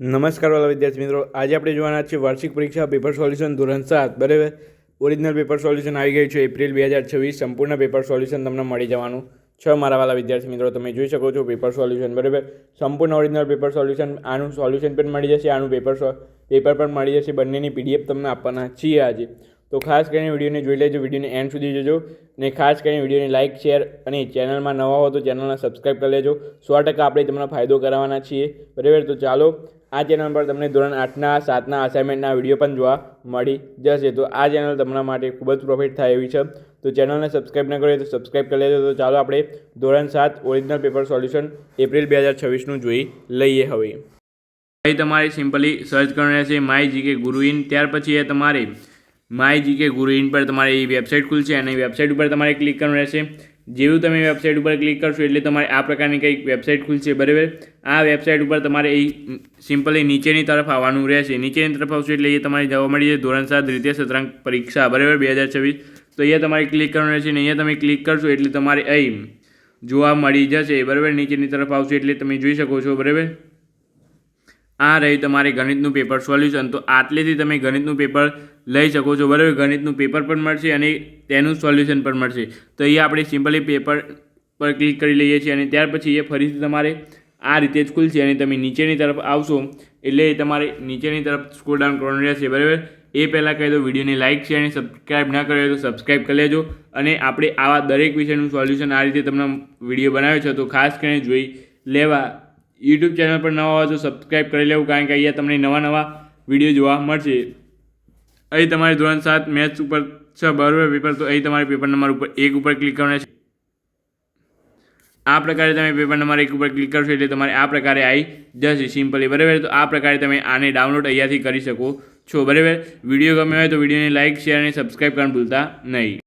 નમસ્કાર વાલા વિદ્યાર્થી મિત્રો, આજે આપણે જોવાના છે વાર્ષિક પરીક્ષા પેપર સોલ્યુશન ધોરણ 7 બરાબર. ઓરિજિનલ પેપર સોલ્યુશન આવી ગયું છે એપ્રિલ 2026. સંપૂર્ણ પેપર સોલ્યુશન તમને મળી જવાનું છે મારા વાલા વિદ્યાર્થી મિત્રો. તમે જોઈ શકો છો પેપર સોલ્યુશન બરાબર. સંપૂર્ણ ઓરિજિનલ પેપર સોલ્યુશન, આનું સોલ્યુશન પણ મળી જશે, આનું પેપર પણ મળી જશે. બંનેની PDF તમને આપવાના છીએ આજે. તો ખાસ કરીને વિડીયોને જોઈ લેજો, વિડીયોને એન્ડ સુધી જોજો અને ખાસ કરીને વિડીયોને લાઇક, શેર અને ચેનલમાં નવા હો તો ચેનલને સબસ્ક્રાઈબ કરી લેજો. 100% આપણે તમને ફાયદો કરાવવાના છીએ બરાબર. તો ચાલો, આ ચેનલ પર તમને ધોરણ 8ના 7ના અસાઇનમેન્ટના વિડીયો પણ જોવા મળી જશે. તો આ ચેનલ તમારા માટે ખૂબ જ પ્રોફિટ થાય એવી છે. તો ચેનલને સબસ્ક્રાઈબ ન કરીએ તો સબસ્ક્રાઈબ કરી લેજો. તો ચાલો આપણે ધોરણ 7 ઓરિજિનલ પેપર સોલ્યુશન એપ્રિલ 2026નું જોઈ લઈએ. હવે અહીં તમારે સિમ્પલી સર્ચ કરવાનું રહેશે માય જીકે ગુરુઇન. ત્યાર પછી એ તમારે માય જીકે ગુરુઇન પર તમારે એ વેબસાઇટ ખુલશે અને વેબસાઇટ ઉપર તમારે ક્લિક કરવાનું રહેશે. જેવું તમે વેબસાઇટ ઉપર ક્લિક કરશો એટલે તમારે આ પ્રકારની કંઈક વેબસાઇટ ખુલશે બરાબર. આ વેબસાઇટ ઉપર તમારે એ સિમ્પલી નીચેની તરફ આવવાનું રહેશે. નીચેની તરફ આવશે એટલે એ તમારે જવા મળી જાય ધોરણ 7 દ્વિતીય સત્રાંત પરીક્ષા બરાબર 2026. તો અહીંયા તમારે ક્લિક કરવાનું રહેશે અને અહીંયા તમે ક્લિક કરશો એટલે તમારે અહીં જોવા મળી જશે બરાબર. નીચેની તરફ આવશે એટલે તમે જોઈ શકો છો બરાબર. આ રહ્યું તમારે ગણિતનું પેપર સોલ્યુશન. તો આટલેથી તમે ગણિતનું પેપર લઈ શકો છો બરાબર. ગણિતનું પેપર પણ મળશે અને તેનું સોલ્યુશન પણ મળશે. તો અહીંયા આપણે સિમ્પલી પેપર પર ક્લિક કરી લઈએ છીએ અને ત્યાર પછી એ ફરીથી તમારે આ રીતે જ ખુલશે અને તમે નીચેની તરફ આવશો એટલે તમારે નીચેની તરફ સ્ક્રોલ ડાઉન કરવાનું રહેશે બરાબર. એ પહેલાં કહી દો, વિડીયોને લાઇક, શેર અને સબસ્ક્રાઈબ ના કર્યો તો સબસ્ક્રાઈબ કરી લેજો. અને આપણે આવા દરેક વિષયનું સોલ્યુશન આ રીતે તમને વિડીયો બનાવ્યો છે તો ખાસ કરીને જોઈ લેવા. યુટ્યુબ ચેનલ પર નવા હોય તો સબસ્ક્રાઈબ કરી લેવું, કારણ કે અહીંયા તમને નવા વિડીયો જોવા મળશે. અહીં તમારે ધોરણ 7 મેથ્સ ઉપર છે બરાબર પેપર. તો અહીં તમારે પેપર નંબર ઉપર 1 ઉપર ક્લિક કરવાનું છે. આ પ્રકારે તમે પેપર નંબર 1 ઉપર ક્લિક કરશો એટલે તમારે આ પ્રકારે આવી જશે સિમ્પલી બરાબર. તો આ પ્રકારે તમે આને ડાઉનલોડ અહીંયાથી કરી શકો છો બરાબર. વિડીયો ગમે હોય તો વિડીયોને લાઇક, શેર અને સબસ્ક્રાઈબ કરવાનું ભૂલતા નહીં.